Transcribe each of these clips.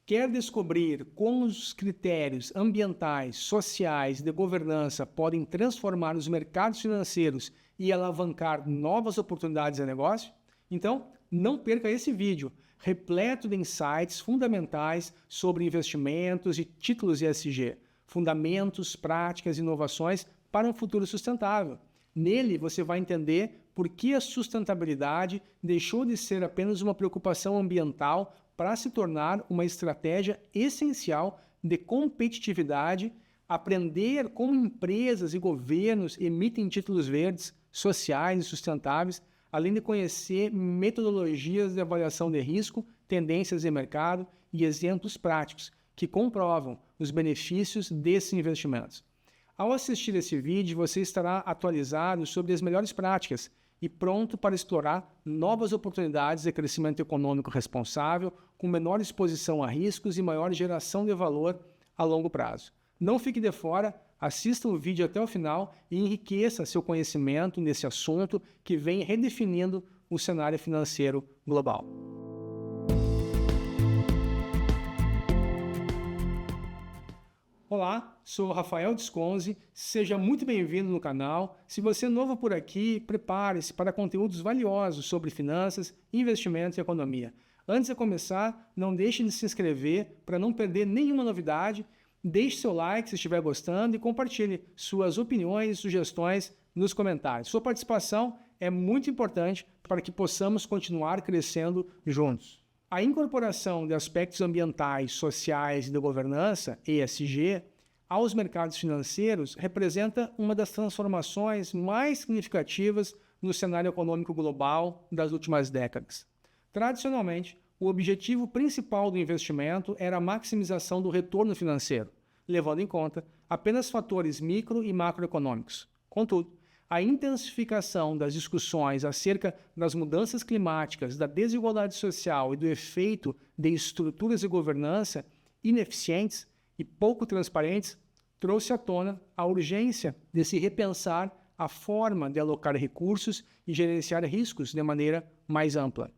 Quer descobrir como os critérios ambientais, sociais e de governança podem transformar os mercados financeiros e alavancar novas oportunidades de negócio? Então, não perca esse vídeo, repleto de insights fundamentais sobre investimentos e títulos ESG, fundamentos, práticas e inovações para um futuro sustentável. Nele, você vai entender por que a sustentabilidade deixou de ser apenas uma preocupação ambiental para se tornar uma estratégia essencial de competitividade, aprender como empresas e governos emitem títulos verdes, sociais e sustentáveis, além de conhecer metodologias de avaliação de risco, tendências de mercado e exemplos práticos que comprovam os benefícios desses investimentos. Ao assistir esse vídeo, você estará atualizado sobre as melhores práticas e pronto para explorar novas oportunidades de crescimento econômico responsável, com menor exposição a riscos e maior geração de valor a longo prazo. Não fique de fora, assista o vídeo até o final e enriqueça seu conhecimento nesse assunto que vem redefinindo o cenário financeiro global. Olá, sou Rafael Desconze, seja muito bem-vindo no canal. Se você é novo por aqui, prepare-se para conteúdos valiosos sobre finanças, investimentos e economia. Antes de começar, não deixe de se inscrever para não perder nenhuma novidade. Deixe seu like se estiver gostando e compartilhe suas opiniões e sugestões nos comentários. Sua participação é muito importante para que possamos continuar crescendo juntos. A incorporação de aspectos ambientais, sociais e de governança, ESG, aos mercados financeiros representa uma das transformações mais significativas no cenário econômico global das últimas décadas. Tradicionalmente, o objetivo principal do investimento era a maximização do retorno financeiro, levando em conta apenas fatores micro e macroeconômicos. Contudo, a intensificação das discussões acerca das mudanças climáticas, da desigualdade social e do efeito de estruturas de governança ineficientes e pouco transparentes trouxe à tona a urgência de se repensar a forma de alocar recursos e gerenciar riscos de maneira mais ampla.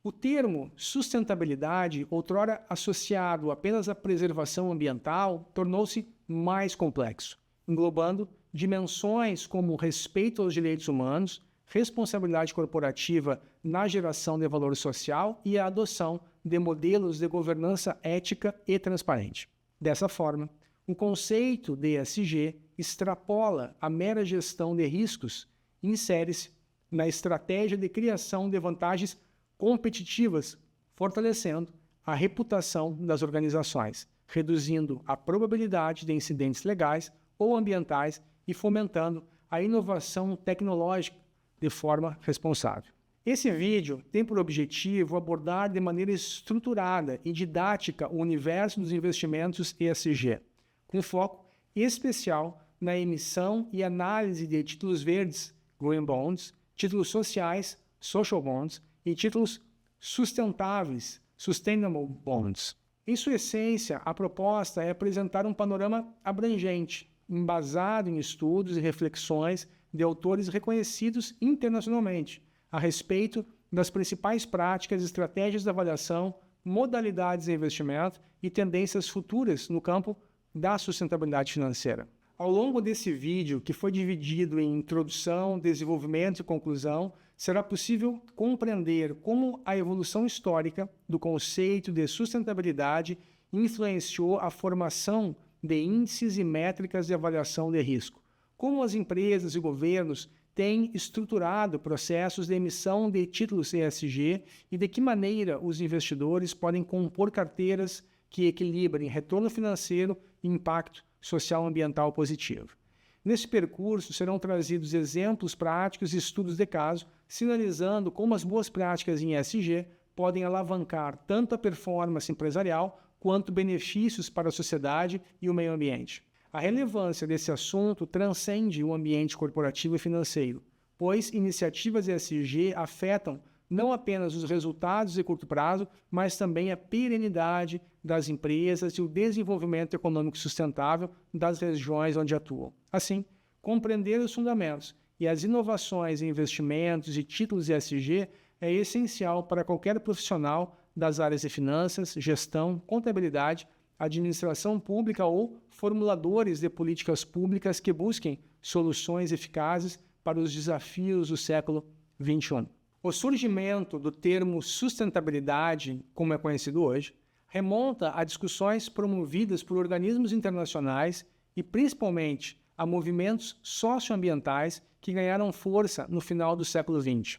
O termo sustentabilidade, outrora associado apenas à preservação ambiental, tornou-se mais complexo, englobando dimensões como respeito aos direitos humanos, responsabilidade corporativa na geração de valor social e a adoção de modelos de governança ética e transparente. Dessa forma, o conceito de ESG extrapola a mera gestão de riscos e insere-se na estratégia de criação de vantagens competitivas, fortalecendo a reputação das organizações, reduzindo a probabilidade de incidentes legais ou ambientais e fomentando a inovação tecnológica de forma responsável. Esse vídeo tem por objetivo abordar de maneira estruturada e didática o universo dos investimentos ESG, com foco especial na emissão e análise de títulos verdes, Green Bonds, títulos sociais, Social Bonds, e títulos sustentáveis, Sustainable Bonds. Em sua essência, a proposta é apresentar um panorama abrangente, embasado em estudos e reflexões de autores reconhecidos internacionalmente a respeito das principais práticas e estratégias de avaliação, modalidades de investimento e tendências futuras no campo da sustentabilidade financeira. Ao longo desse vídeo, que foi dividido em introdução, desenvolvimento e conclusão, será possível compreender como a evolução histórica do conceito de sustentabilidade influenciou a formação de índices e métricas de avaliação de risco, como as empresas e governos têm estruturado processos de emissão de títulos ESG e de que maneira os investidores podem compor carteiras que equilibrem retorno financeiro e impacto social ambiental positivo. Nesse percurso serão trazidos exemplos práticos e estudos de caso, sinalizando como as boas práticas em ESG podem alavancar tanto a performance empresarial quanto benefícios para a sociedade e o meio ambiente. A relevância desse assunto transcende o ambiente corporativo e financeiro, pois iniciativas ESG afetam não apenas os resultados de curto prazo, mas também a perenidade das empresas e o desenvolvimento econômico sustentável das regiões onde atuam. Assim, compreender os fundamentos e as inovações em investimentos e títulos ESG é essencial para qualquer profissional das áreas de finanças, gestão, contabilidade, administração pública ou formuladores de políticas públicas que busquem soluções eficazes para os desafios do século XXI. O surgimento do termo sustentabilidade, como é conhecido hoje, remonta a discussões promovidas por organismos internacionais e principalmente a movimentos socioambientais que ganharam força no final do século XX.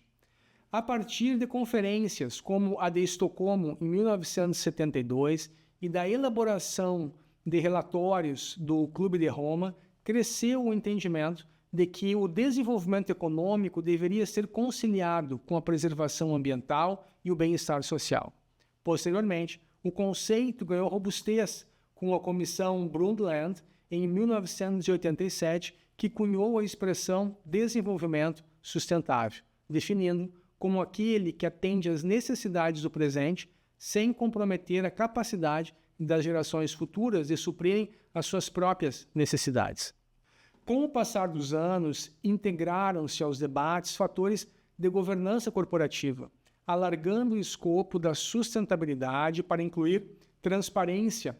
A partir de conferências como a de Estocolmo em 1972 e da elaboração de relatórios do Clube de Roma, cresceu o entendimento de que o desenvolvimento econômico deveria ser conciliado com a preservação ambiental e o bem-estar social. Posteriormente, o conceito ganhou robustez com a Comissão Brundtland em 1987, que cunhou a expressão desenvolvimento sustentável, definindo como aquele que atende às necessidades do presente sem comprometer a capacidade das gerações futuras de suprirem as suas próprias necessidades. Com o passar dos anos, integraram-se aos debates fatores de governança corporativa, alargando o escopo da sustentabilidade para incluir transparência,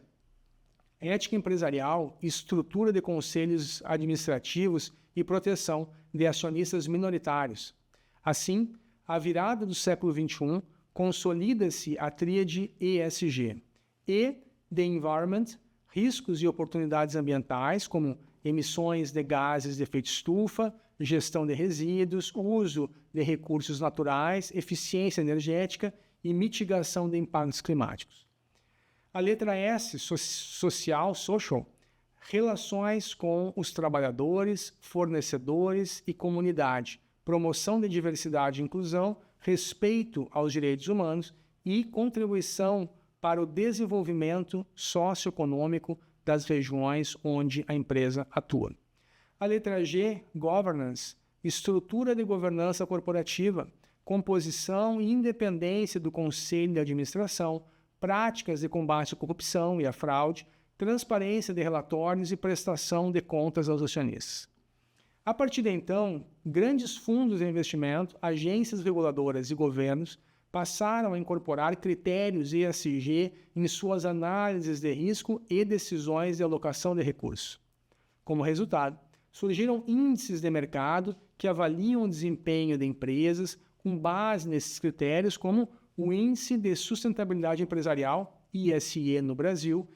ética empresarial, estrutura de conselhos administrativos e proteção de acionistas minoritários. Assim, à virada do século XXI, consolida-se a tríade ESG. E, the environment, riscos e oportunidades ambientais, como emissões de gases de efeito estufa, gestão de resíduos, uso de recursos naturais, eficiência energética e mitigação de impactos climáticos. A letra S, social, relações com os trabalhadores, fornecedores e comunidade, promoção de diversidade e inclusão, respeito aos direitos humanos e contribuição para o desenvolvimento socioeconômico das regiões onde a empresa atua. A letra G, governance, estrutura de governança corporativa, composição e independência do conselho de administração, práticas de combate à corrupção e à fraude, transparência de relatórios e prestação de contas aos acionistas. A partir de então, grandes fundos de investimento, agências reguladoras e governos passaram a incorporar critérios ESG em suas análises de risco e decisões de alocação de recursos. Como resultado, surgiram índices de mercado que avaliam o desempenho de empresas com base nesses critérios, como o Índice de Sustentabilidade Empresarial, ISE no Brasil,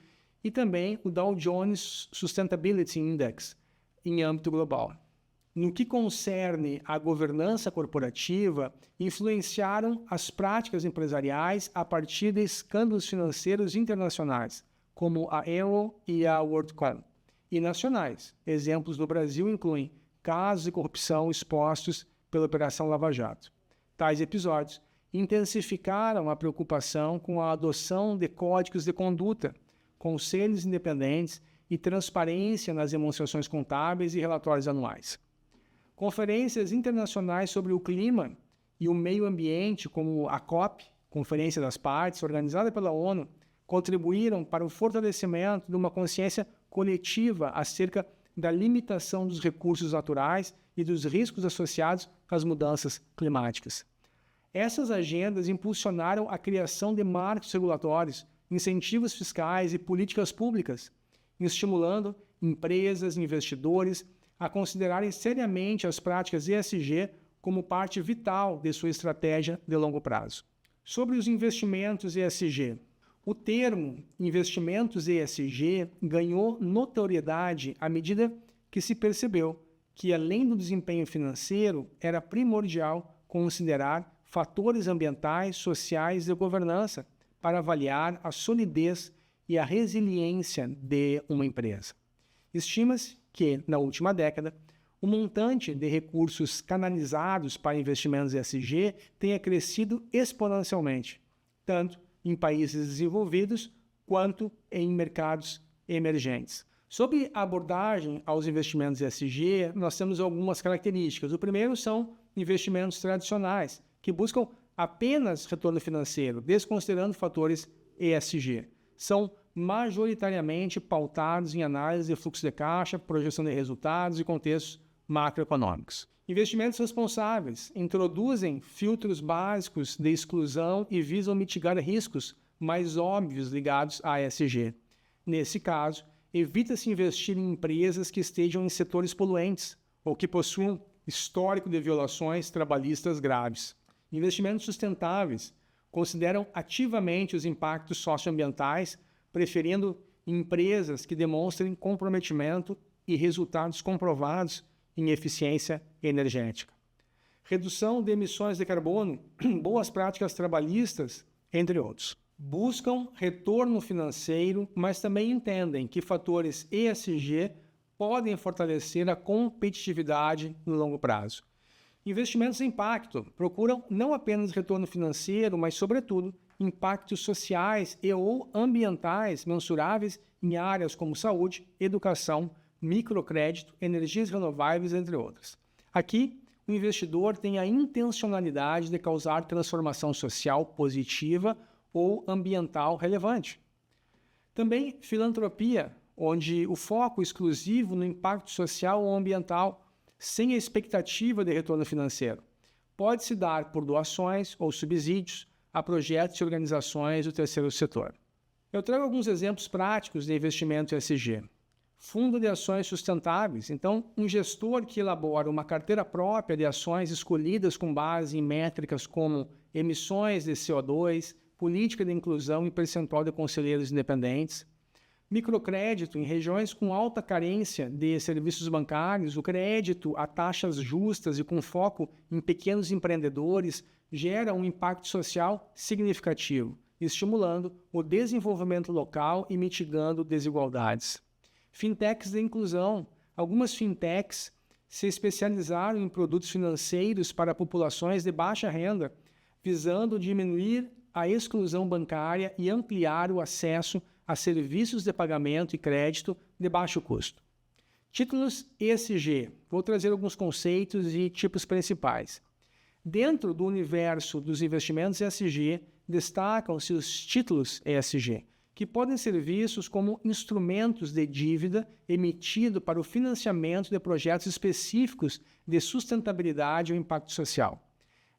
e também o Dow Jones Sustainability Index, em âmbito global. No que concerne à governança corporativa, influenciaram as práticas empresariais a partir de escândalos financeiros internacionais, como a Enron e a WorldCom, e nacionais. Exemplos no Brasil incluem casos de corrupção expostos pela Operação Lava Jato. Tais episódios intensificaram a preocupação com a adoção de códigos de conduta, conselhos independentes e transparência nas demonstrações contábeis e relatórios anuais. Conferências internacionais sobre o clima e o meio ambiente, como a COP, Conferência das Partes, organizada pela ONU, contribuíram para o fortalecimento de uma consciência coletiva acerca da limitação dos recursos naturais e dos riscos associados com as mudanças climáticas. Essas agendas impulsionaram a criação de marcos regulatórios, incentivos fiscais e políticas públicas, estimulando empresas e investidores a considerarem seriamente as práticas ESG como parte vital de sua estratégia de longo prazo. Sobre os investimentos ESG, o termo investimentos ESG ganhou notoriedade à medida que se percebeu que, além do desempenho financeiro, era primordial considerar fatores ambientais, sociais e de governança para avaliar a solidez e a resiliência de uma empresa. Estima-se que, na última década, o montante de recursos canalizados para investimentos ESG tenha crescido exponencialmente, tanto em países desenvolvidos quanto em mercados emergentes. Sobre a abordagem aos investimentos ESG, nós temos algumas características. O primeiro são investimentos tradicionais, que buscam apenas retorno financeiro, desconsiderando fatores ESG. São majoritariamente pautados em análise de fluxo de caixa, projeção de resultados e contextos macroeconômicos. Investimentos responsáveis introduzem filtros básicos de exclusão e visam mitigar riscos mais óbvios ligados a ESG. Nesse caso, evita-se investir em empresas que estejam em setores poluentes ou que possuam histórico de violações trabalhistas graves. Investimentos sustentáveis consideram ativamente os impactos socioambientais, preferindo empresas que demonstrem comprometimento e resultados comprovados em eficiência energética. Redução de emissões de carbono, boas práticas trabalhistas, entre outros. Buscam retorno financeiro, mas também entendem que fatores ESG podem fortalecer a competitividade no longo prazo. Investimentos em impacto procuram não apenas retorno financeiro, mas, sobretudo, impactos sociais e ou ambientais mensuráveis em áreas como saúde, educação, microcrédito, energias renováveis, entre outras. Aqui, o investidor tem a intencionalidade de causar transformação social positiva ou ambiental relevante. Também filantropia, onde o foco exclusivo no impacto social ou ambiental, sem a expectativa de retorno financeiro, pode se dar por doações ou subsídios a projetos e organizações do terceiro setor. Eu trago alguns exemplos práticos de investimento ESG. Fundo de ações sustentáveis. Então, um gestor que elabora uma carteira própria de ações escolhidas com base em métricas como emissões de CO2, política de inclusão e percentual de conselheiros independentes. Microcrédito em regiões com alta carência de serviços bancários, o crédito a taxas justas e com foco em pequenos empreendedores gera um impacto social significativo, estimulando o desenvolvimento local e mitigando desigualdades. Fintechs de inclusão. Algumas fintechs se especializaram em produtos financeiros para populações de baixa renda, visando diminuir a exclusão bancária e ampliar o acesso a serviços de pagamento e crédito de baixo custo. Títulos ESG. Vou trazer alguns conceitos e tipos principais. Dentro do universo dos investimentos ESG, destacam-se os títulos ESG, que podem ser vistos como instrumentos de dívida emitido para o financiamento de projetos específicos de sustentabilidade ou impacto social.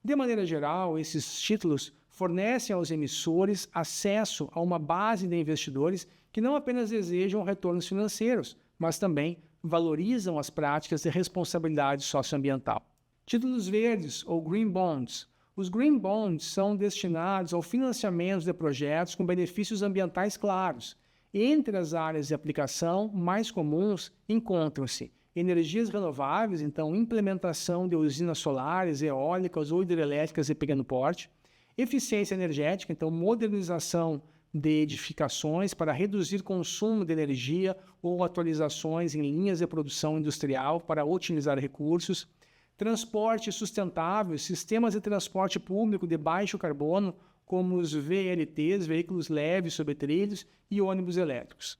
De maneira geral, esses títulos fornecem aos emissores acesso a uma base de investidores que não apenas desejam retornos financeiros, mas também valorizam as práticas de responsabilidade socioambiental. Títulos verdes ou Green Bonds. Os Green Bonds são destinados ao financiamento de projetos com benefícios ambientais claros. Entre as áreas de aplicação mais comuns encontram-se energias renováveis, então implementação de usinas solares, eólicas ou hidrelétricas de pequeno porte, eficiência energética, então modernização de edificações para reduzir consumo de energia ou atualizações em linhas de produção industrial para otimizar recursos, transporte sustentável, sistemas de transporte público de baixo carbono, como os VLTs, veículos leves sobre trilhos, e ônibus elétricos.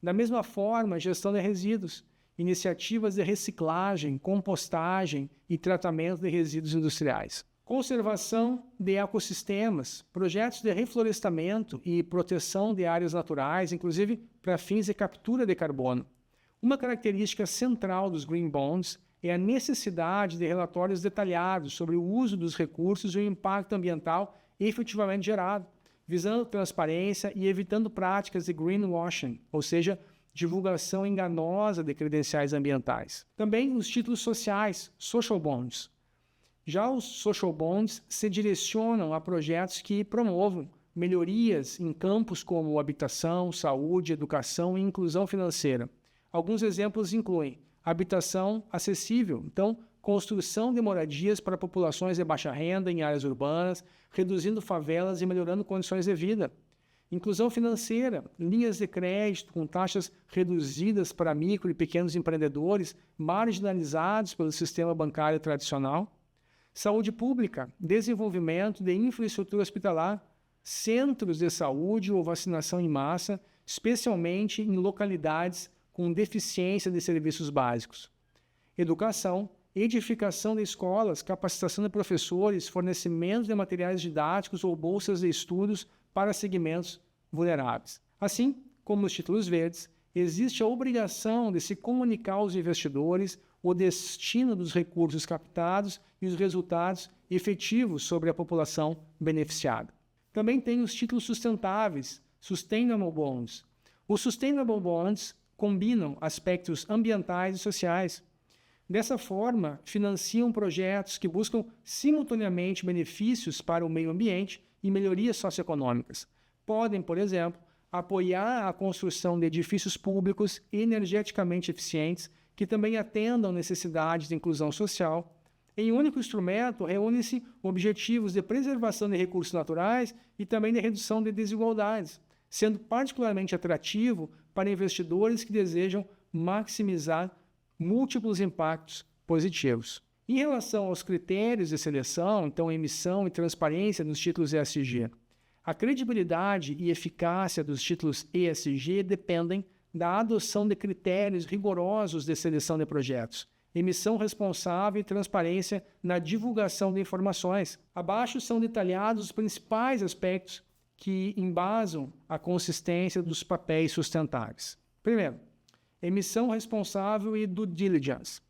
Da mesma forma, gestão de resíduos, iniciativas de reciclagem, compostagem e tratamento de resíduos industriais. Conservação de ecossistemas, projetos de reflorestamento e proteção de áreas naturais, inclusive para fins de captura de carbono. Uma característica central dos Green Bonds é a necessidade de relatórios detalhados sobre o uso dos recursos e o impacto ambiental efetivamente gerado, visando transparência e evitando práticas de greenwashing, ou seja, divulgação enganosa de credenciais ambientais. Também os títulos sociais, social bonds. Já os social bonds se direcionam a projetos que promovam melhorias em campos como habitação, saúde, educação e inclusão financeira. Alguns exemplos incluem habitação acessível, então construção de moradias para populações de baixa renda em áreas urbanas, reduzindo favelas e melhorando condições de vida. Inclusão financeira, linhas de crédito com taxas reduzidas para micro e pequenos empreendedores marginalizados pelo sistema bancário tradicional. Saúde pública, desenvolvimento de infraestrutura hospitalar, centros de saúde ou vacinação em massa, especialmente em localidades com deficiência de serviços básicos. Educação, edificação de escolas, capacitação de professores, fornecimento de materiais didáticos ou bolsas de estudos para segmentos vulneráveis. Assim como os títulos verdes, existe a obrigação de se comunicar aos investidores o destino dos recursos captados e os resultados efetivos sobre a população beneficiada. Também tem os títulos sustentáveis, Sustainable Bonds. Os Sustainable Bonds combinam aspectos ambientais e sociais. Dessa forma, financiam projetos que buscam simultaneamente benefícios para o meio ambiente e melhorias socioeconômicas. Podem, por exemplo, apoiar a construção de edifícios públicos energeticamente eficientes que também atendam necessidades de inclusão social. Em um único instrumento, reúnem-se objetivos de preservação de recursos naturais e também de redução de desigualdades, sendo particularmente atrativo para investidores que desejam maximizar múltiplos impactos positivos. Em relação aos critérios de seleção, então emissão e transparência dos títulos ESG, a credibilidade e eficácia dos títulos ESG dependem da adoção de critérios rigorosos de seleção de projetos, emissão responsável e transparência na divulgação de informações. Abaixo são detalhados os principais aspectos que embasam a consistência dos papéis sustentáveis. Primeiro, emissão responsável e due diligence.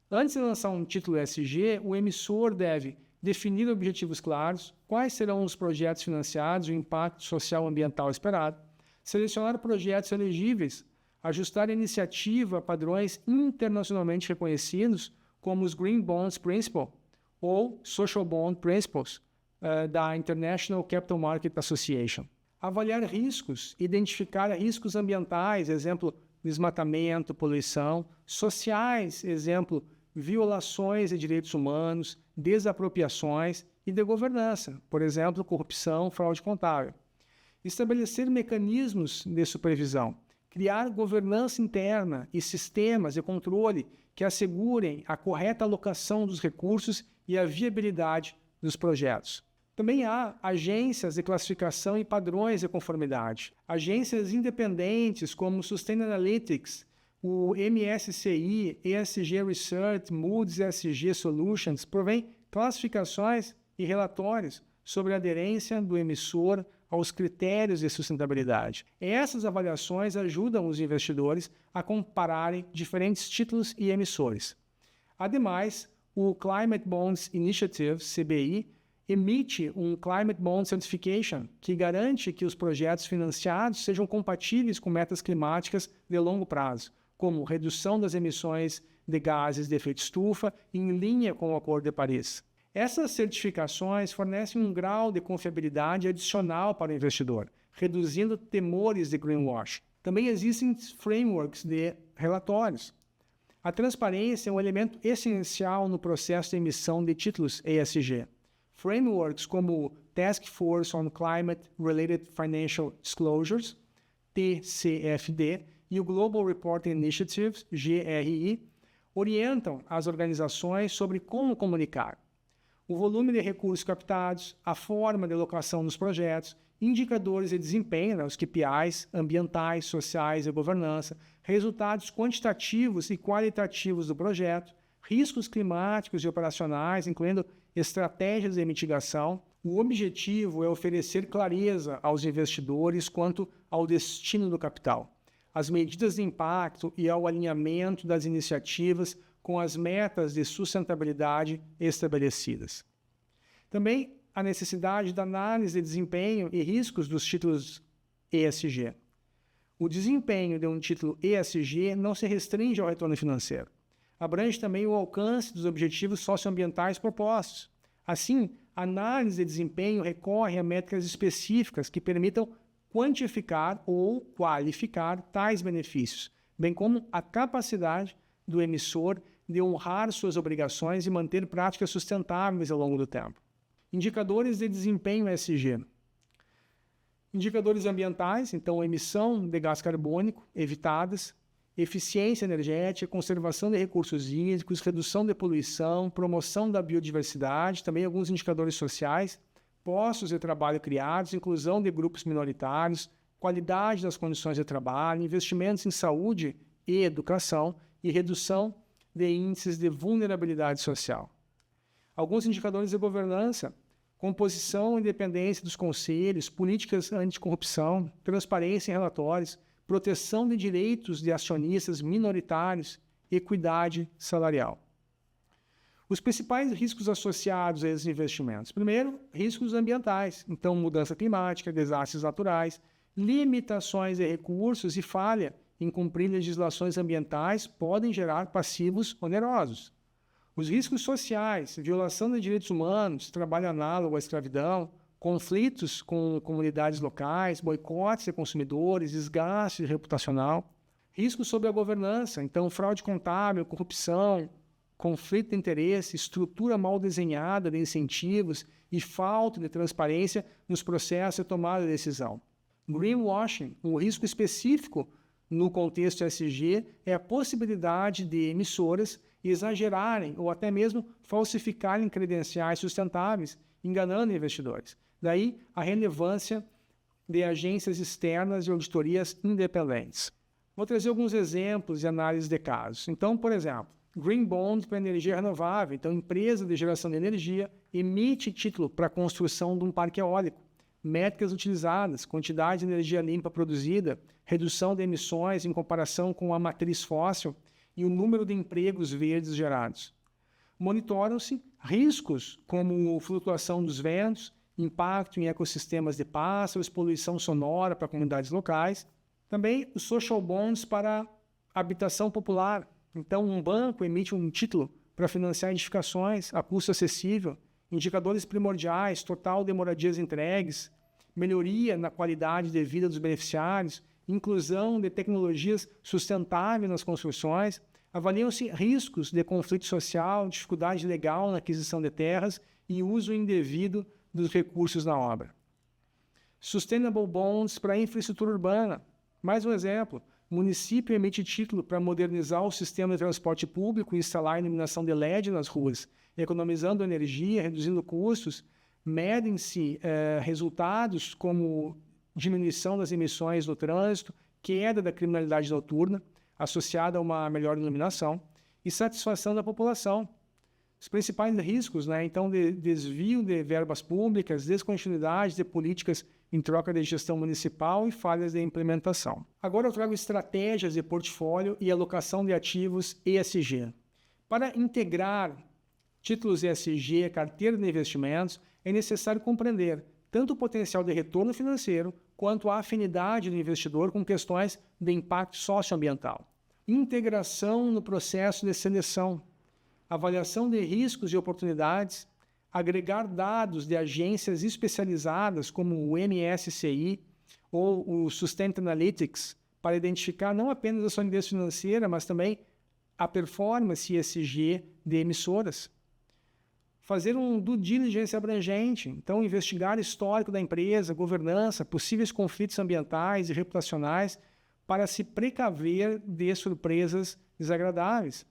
Antes de lançar um título ESG, o emissor deve definir objetivos claros, quais serão os projetos financiados, o impacto social e ambiental esperado, selecionar projetos elegíveis, ajustar a iniciativa a padrões internacionalmente reconhecidos, como os Green Bonds Principle ou Social Bond Principles da International Capital Market Association. Avaliar riscos, identificar riscos ambientais, exemplo, desmatamento, poluição, sociais, exemplo, violações de direitos humanos, desapropriações e de governança, por exemplo, corrupção, fraude contábil. Estabelecer mecanismos de supervisão, criar governança interna e sistemas de controle que assegurem a correta alocação dos recursos e a viabilidade dos projetos. Também há agências de classificação e padrões de conformidade. Agências independentes como Sustainalytics, o MSCI, ESG Research, Moody's ESG Solutions provêm classificações e relatórios sobre a aderência do emissor aos critérios de sustentabilidade. Essas avaliações ajudam os investidores a compararem diferentes títulos e emissores. Ademais, o Climate Bonds Initiative, CBI, emite um Climate Bond Certification, que garante que os projetos financiados sejam compatíveis com metas climáticas de longo prazo, como redução das emissões de gases de efeito estufa em linha com o Acordo de Paris. Essas certificações fornecem um grau de confiabilidade adicional para o investidor, reduzindo temores de greenwash. Também existem frameworks de relatórios. A transparência é um elemento essencial no processo de emissão de títulos ESG. Frameworks como o Task Force on Climate-Related Financial Disclosures, TCFD, e o Global Reporting Initiative, GRI, orientam as organizações sobre como comunicar. O volume de recursos captados, a forma de alocação dos projetos, indicadores de desempenho, os KPIs ambientais, sociais e governança, resultados quantitativos e qualitativos do projeto, riscos climáticos e operacionais, incluindo estratégias de mitigação. O objetivo é oferecer clareza aos investidores quanto ao destino do capital, as medidas de impacto e ao alinhamento das iniciativas com as metas de sustentabilidade estabelecidas. Também a necessidade da análise de desempenho e riscos dos títulos ESG. O desempenho de um título ESG não se restringe ao retorno financeiro. Abrange também o alcance dos objetivos socioambientais propostos. Assim, a análise de desempenho recorre a métricas específicas que permitam quantificar ou qualificar tais benefícios, bem como a capacidade do emissor de honrar suas obrigações e manter práticas sustentáveis ao longo do tempo. Indicadores de desempenho ESG. Indicadores ambientais, então emissão de gás carbônico evitadas, eficiência energética, conservação de recursos hídricos, redução de poluição, promoção da biodiversidade, também alguns indicadores sociais, postos de trabalho criados, inclusão de grupos minoritários, qualidade das condições de trabalho, investimentos em saúde e educação e redução de índices de vulnerabilidade social. Alguns indicadores de governança, composição e independência dos conselhos, políticas anticorrupção, transparência em relatórios, proteção de direitos de acionistas minoritários equidade salarial. Os principais riscos associados a esses investimentos. Primeiro, riscos ambientais. Então, mudança climática, desastres naturais, limitações de recursos e falha em cumprir legislações ambientais podem gerar passivos onerosos. Os riscos sociais, violação de direitos humanos, trabalho análogo à escravidão, conflitos com comunidades locais, boicotes de consumidores, desgaste reputacional. Riscos sobre a governança, então fraude contábil, corrupção, conflito de interesse, estrutura mal desenhada de incentivos e falta de transparência nos processos de tomada de decisão. Greenwashing, um risco específico no contexto ESG é a possibilidade de emissoras exagerarem ou até mesmo falsificarem credenciais sustentáveis, enganando investidores. Daí a relevância de agências externas e auditorias independentes. Vou trazer alguns exemplos de análise de casos. Então, por exemplo, Green Bond para energia renovável. Então, empresa de geração de energia emite título para a construção de um parque eólico. Métricas utilizadas, quantidade de energia limpa produzida, redução de emissões em comparação com a matriz fóssil e o número de empregos verdes gerados. Monitoram-se riscos como flutuação dos ventos, impacto em ecossistemas de pássaros, poluição sonora para comunidades locais. Também os social bonds para habitação popular. Então, um banco emite um título para financiar edificações a custo acessível, indicadores primordiais, total de moradias entregues, melhoria na qualidade de vida dos beneficiários, inclusão de tecnologias sustentáveis nas construções, avaliam-se riscos de conflito social, dificuldade legal na aquisição de terras e uso indevido dos recursos na obra. Sustainable Bonds para infraestrutura urbana. Mais um exemplo, o município emite título para modernizar o sistema de transporte público e instalar iluminação de LED nas ruas, economizando energia, reduzindo custos, medem-se resultados como diminuição das emissões no trânsito, queda da criminalidade noturna, associada a uma melhor iluminação, e satisfação da população. Os principais riscos, então, de desvio de verbas públicas, descontinuidade de políticas em troca de gestão municipal e falhas de implementação. Agora eu trago estratégias de portfólio e alocação de ativos ESG. Para integrar títulos ESG, carteira de investimentos, é necessário compreender tanto o potencial de retorno financeiro quanto a afinidade do investidor com questões de impacto socioambiental. Integração no processo de seleção, avaliação de riscos e oportunidades, agregar dados de agências especializadas como o MSCI ou o Sustainalytics para identificar não apenas a solidez financeira, mas também a performance ESG de emissoras. Fazer um due diligence abrangente, então investigar o histórico da empresa, governança, possíveis conflitos ambientais e reputacionais para se precaver de surpresas desagradáveis.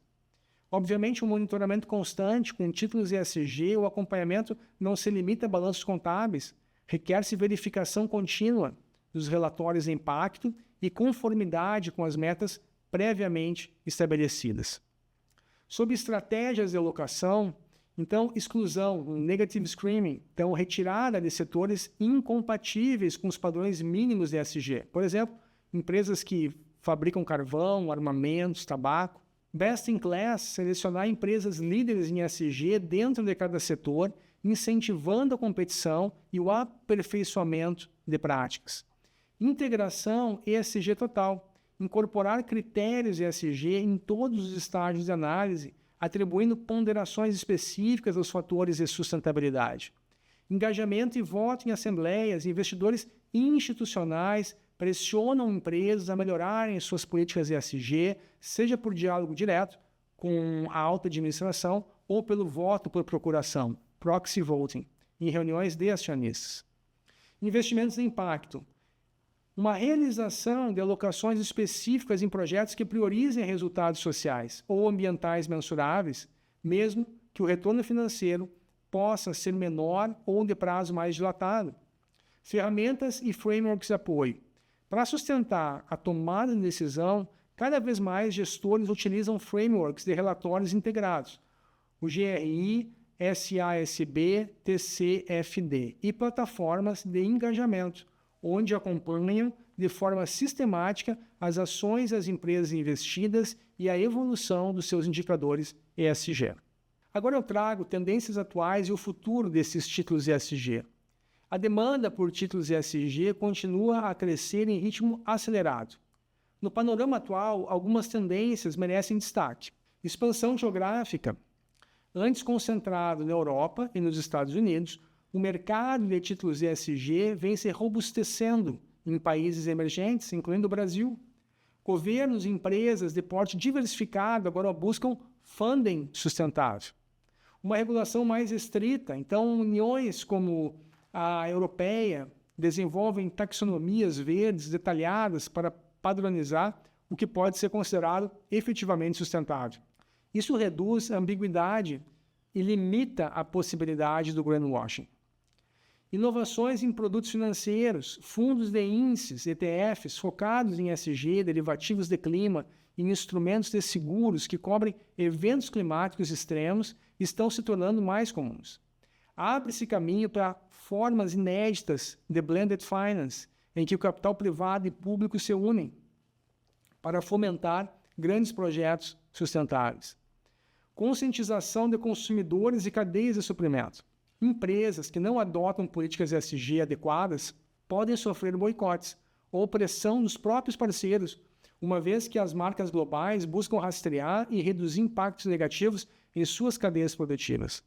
Obviamente, um monitoramento constante com títulos ESG, o acompanhamento não se limita a balanços contábeis, requer-se verificação contínua dos relatórios de impacto e conformidade com as metas previamente estabelecidas. Sob estratégias de alocação, então, exclusão, negative screening, então retirada de setores incompatíveis com os padrões mínimos de ESG. Por exemplo, empresas que fabricam carvão, armamentos, tabaco. Best in class, selecionar empresas líderes em ESG dentro de cada setor, incentivando a competição e o aperfeiçoamento de práticas. Integração ESG total, incorporar critérios ESG em todos os estágios de análise, atribuindo ponderações específicas aos fatores de sustentabilidade. Engajamento e voto em assembleias, investidores institucionais pressionam empresas a melhorarem suas políticas ESG, seja por diálogo direto com a alta administração ou pelo voto por procuração, proxy voting, em reuniões de acionistas. Investimentos de impacto. Uma realização de alocações específicas em projetos que priorizem resultados sociais ou ambientais mensuráveis, mesmo que o retorno financeiro possa ser menor ou de prazo mais dilatado. Ferramentas e frameworks de apoio. Para sustentar a tomada de decisão, cada vez mais gestores utilizam frameworks de relatórios integrados, o GRI, SASB, TCFD, e plataformas de engajamento, onde acompanham de forma sistemática as ações das empresas investidas e a evolução dos seus indicadores ESG. Agora eu trago tendências atuais e o futuro desses títulos ESG. A demanda por títulos ESG continua a crescer em ritmo acelerado. No panorama atual, algumas tendências merecem destaque. Expansão geográfica. Antes concentrado na Europa e nos Estados Unidos, o mercado de títulos ESG vem se robustecendo em países emergentes, incluindo o Brasil. Governos e empresas de porte diversificado agora buscam funding sustentável. Uma regulação mais estrita, então uniões como a europeia desenvolvem taxonomias verdes detalhadas para padronizar o que pode ser considerado efetivamente sustentável. Isso reduz a ambiguidade e limita a possibilidade do greenwashing. Inovações em produtos financeiros, fundos de índices, ETFs, focados em ESG, derivativos de clima e instrumentos de seguros que cobrem eventos climáticos extremos estão se tornando mais comuns. Abre-se caminho para formas inéditas de blended finance, em que o capital privado e público se unem para fomentar grandes projetos sustentáveis. Conscientização de consumidores e cadeias de suprimento. Empresas que não adotam políticas ESG adequadas podem sofrer boicotes ou pressão dos próprios parceiros, uma vez que as marcas globais buscam rastrear e reduzir impactos negativos em suas cadeias produtivas.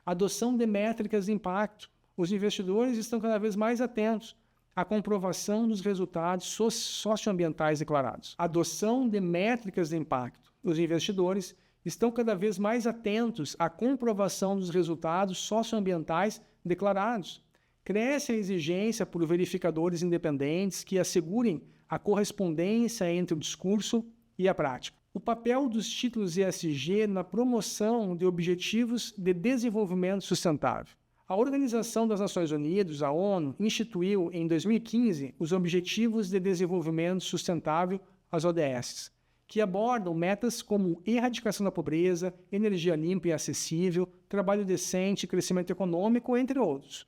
Adoção de métricas de impacto. Os investidores estão cada vez mais atentos à comprovação dos resultados socioambientais declarados. Adoção de métricas de impacto. Os investidores estão cada vez mais atentos à comprovação dos resultados socioambientais declarados. Cresce a exigência por verificadores independentes que assegurem a correspondência entre o discurso e a prática. O papel dos títulos ESG na promoção de objetivos de desenvolvimento sustentável. A Organização das Nações Unidas, a ONU, instituiu em 2015 os Objetivos de Desenvolvimento Sustentável, as ODS, que abordam metas como erradicação da pobreza, energia limpa e acessível, trabalho decente, crescimento econômico, entre outros.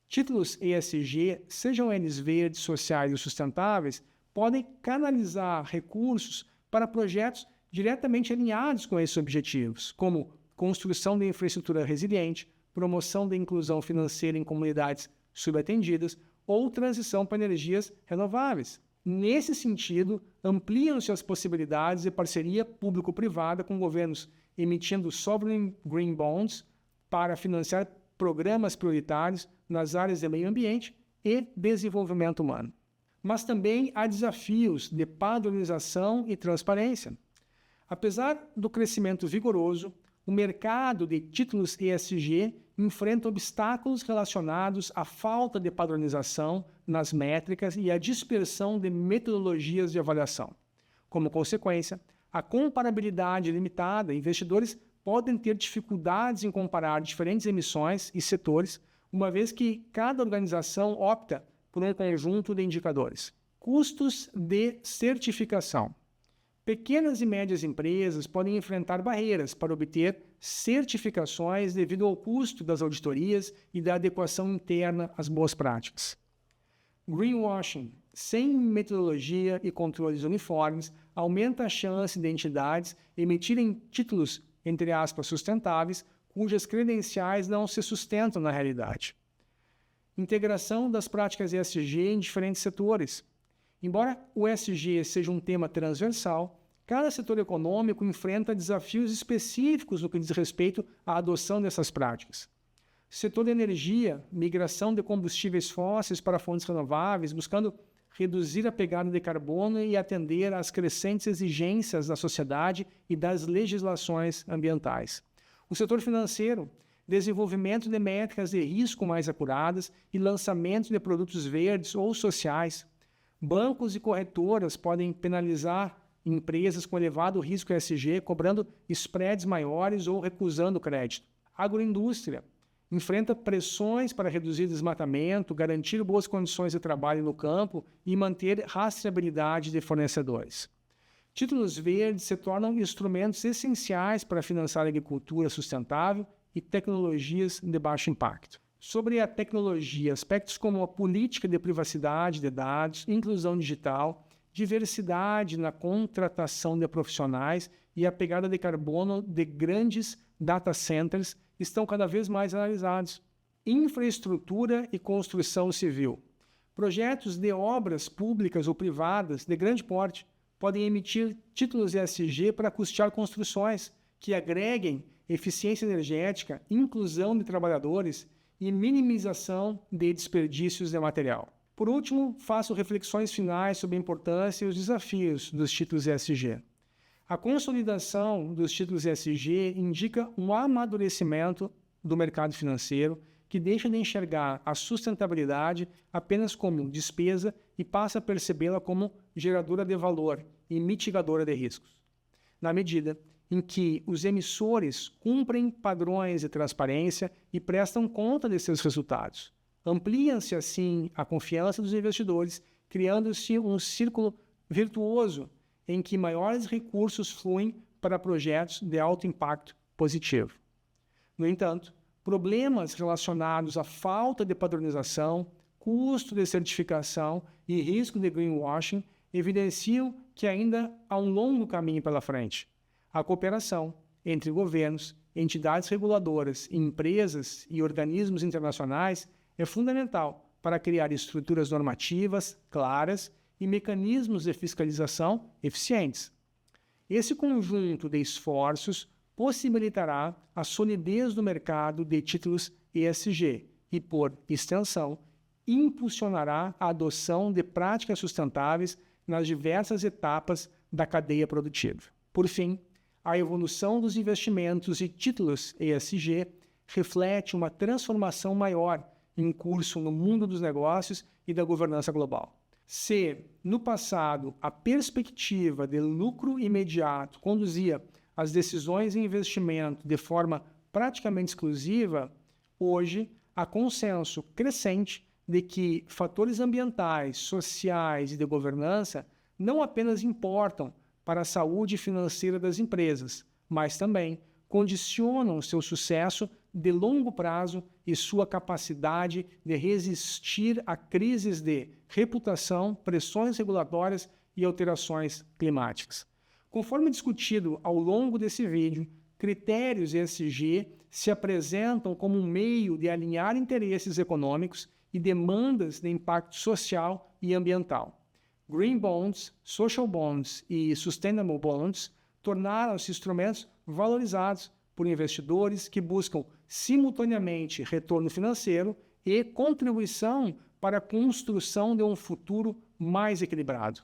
Títulos ESG, sejam eles verdes, sociais ou sustentáveis, podem canalizar recursos para projetos diretamente alinhados com esses objetivos, como construção de infraestrutura resiliente, promoção da inclusão financeira em comunidades subatendidas ou transição para energias renováveis. Nesse sentido, ampliam-se as possibilidades de parceria público-privada com governos emitindo sovereign green bonds para financiar programas prioritários nas áreas de meio ambiente e desenvolvimento humano. Mas também há desafios de padronização e transparência. Apesar do crescimento vigoroso, o mercado de títulos ESG enfrenta obstáculos relacionados à falta de padronização nas métricas e à dispersão de metodologias de avaliação. Como consequência, a comparabilidade limitada, investidores podem ter dificuldades em comparar diferentes emissões e setores, uma vez que cada organização opta por um conjunto de indicadores. Custos de certificação. Pequenas e médias empresas podem enfrentar barreiras para obter certificações devido ao custo das auditorias e da adequação interna às boas práticas. Greenwashing. Sem metodologia e controles uniformes, aumenta a chance de entidades emitirem títulos, entre aspas, sustentáveis, cujas credenciais não se sustentam na realidade. Integração das práticas ESG em diferentes setores. Embora o ESG seja um tema transversal, cada setor econômico enfrenta desafios específicos no que diz respeito à adoção dessas práticas. Setor de energia, migração de combustíveis fósseis para fontes renováveis, buscando reduzir a pegada de carbono e atender às crescentes exigências da sociedade e das legislações ambientais. O setor financeiro, desenvolvimento de métricas de risco mais apuradas e lançamento de produtos verdes ou sociais. Bancos e corretoras podem penalizar empresas com elevado risco ESG, cobrando spreads maiores ou recusando crédito. Agroindústria enfrenta pressões para reduzir desmatamento, garantir boas condições de trabalho no campo e manter rastreabilidade de fornecedores. Títulos verdes se tornam instrumentos essenciais para financiar a agricultura sustentável e tecnologias de baixo impacto. sobre a tecnologia, aspectos como a política de privacidade de dados, inclusão digital, diversidade na contratação de profissionais e a pegada de carbono de grandes data centers estão cada vez mais analisados. Infraestrutura e construção civil. Projetos de obras públicas ou privadas de grande porte podem emitir títulos ESG para custear construções que agreguem eficiência energética, inclusão de trabalhadores e minimização de desperdícios de material. Por último, faço reflexões finais sobre a importância e os desafios dos títulos ESG. A consolidação dos títulos ESG indica um amadurecimento do mercado financeiro que deixa de enxergar a sustentabilidade apenas como despesa e passa a percebê-la como geradora de valor e mitigadora de riscos. Na medida em que os emissores cumprem padrões de transparência e prestam conta de seus resultados. Amplia-se, assim, a confiança dos investidores, criando-se um círculo virtuoso em que maiores recursos fluem para projetos de alto impacto positivo. No entanto, problemas relacionados à falta de padronização, custo de certificação e risco de greenwashing evidenciam que ainda há um longo caminho pela frente. A cooperação entre governos, entidades reguladoras, empresas e organismos internacionais é fundamental para criar estruturas normativas claras e mecanismos de fiscalização eficientes. Esse conjunto de esforços possibilitará a solidez do mercado de títulos ESG e, por extensão, impulsionará a adoção de práticas sustentáveis nas diversas etapas da cadeia produtiva. Por fim, a evolução dos investimentos e títulos ESG reflete uma transformação maior em curso no mundo dos negócios e da governança global. Se, no passado, a perspectiva de lucro imediato conduzia as decisões de investimento de forma praticamente exclusiva, hoje há consenso crescente de que fatores ambientais, sociais e de governança não apenas importam para a saúde financeira das empresas, mas também condicionam seu sucesso de longo prazo e sua capacidade de resistir a crises de reputação, pressões regulatórias e alterações climáticas. Conforme discutido ao longo desse vídeo, critérios ESG se apresentam como um meio de alinhar interesses econômicos e demandas de impacto social e ambiental. Green Bonds, Social Bonds e Sustainable Bonds tornaram-se instrumentos valorizados por investidores que buscam simultaneamente retorno financeiro e contribuição para a construção de um futuro mais equilibrado.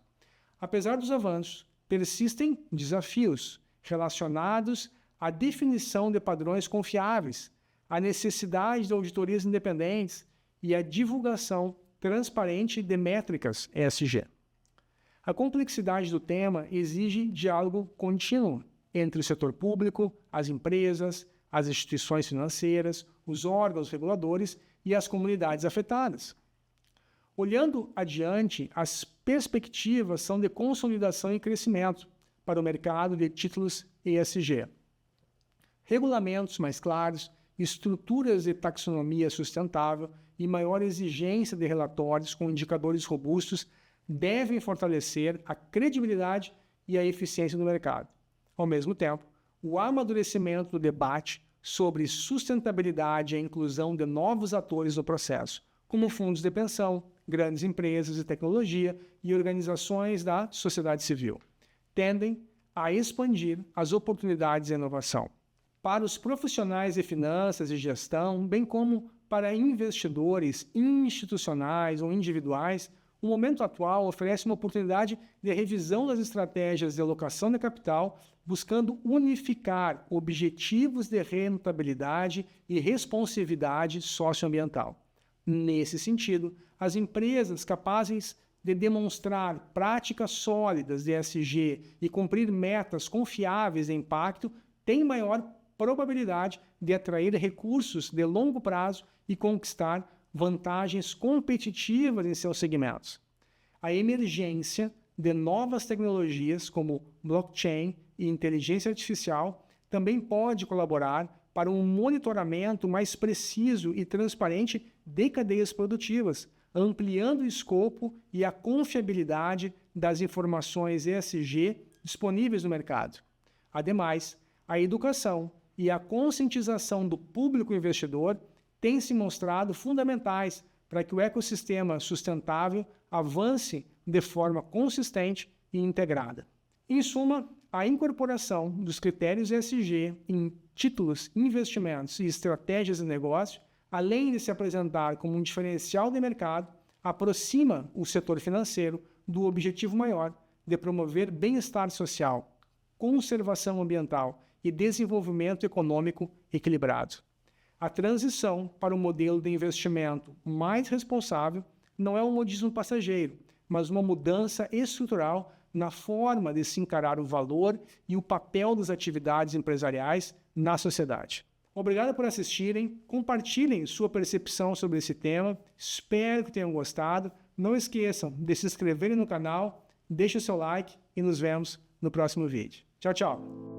Apesar dos avanços, persistem desafios relacionados à definição de padrões confiáveis, à necessidade de auditorias independentes e à divulgação transparente de métricas ESG. A complexidade do tema exige diálogo contínuo entre o setor público, as empresas, as instituições financeiras, os órgãos reguladores e as comunidades afetadas. Olhando adiante, as perspectivas são de consolidação e crescimento para o mercado de títulos ESG. Regulamentos mais claros, estruturas de taxonomia sustentável e maior exigência de relatórios com indicadores robustos devem fortalecer a credibilidade e a eficiência do mercado. Ao mesmo tempo, o amadurecimento do debate sobre sustentabilidade e a inclusão de novos atores no processo, como fundos de pensão, grandes empresas de tecnologia e organizações da sociedade civil, tendem a expandir as oportunidades de inovação. Para os profissionais de finanças e gestão, bem como para investidores institucionais ou individuais, o momento atual oferece uma oportunidade de revisão das estratégias de alocação de capital, buscando unificar objetivos de rentabilidade e responsividade socioambiental. Nesse sentido, as empresas capazes de demonstrar práticas sólidas de ESG e cumprir metas confiáveis de impacto têm maior probabilidade de atrair recursos de longo prazo e conquistar vantagens competitivas em seus segmentos. A emergência de novas tecnologias como blockchain e inteligência artificial também pode colaborar para um monitoramento mais preciso e transparente de cadeias produtivas, ampliando o escopo e a confiabilidade das informações ESG disponíveis no mercado. Ademais, a educação e a conscientização do público investidor têm se mostrado fundamentais para que o ecossistema sustentável avance de forma consistente e integrada. Em suma, a incorporação dos critérios ESG em títulos, investimentos e estratégias de negócio, além de se apresentar como um diferencial de mercado, aproxima o setor financeiro do objetivo maior de promover bem-estar social, conservação ambiental e desenvolvimento econômico equilibrado. A transição para um modelo de investimento mais responsável não é um modismo passageiro, mas uma mudança estrutural na forma de se encarar o valor e o papel das atividades empresariais na sociedade. Obrigado por assistirem, compartilhem sua percepção sobre esse tema, espero que tenham gostado. Não esqueçam de se inscreverem no canal, deixe o seu like e nos vemos no próximo vídeo. Tchau, tchau!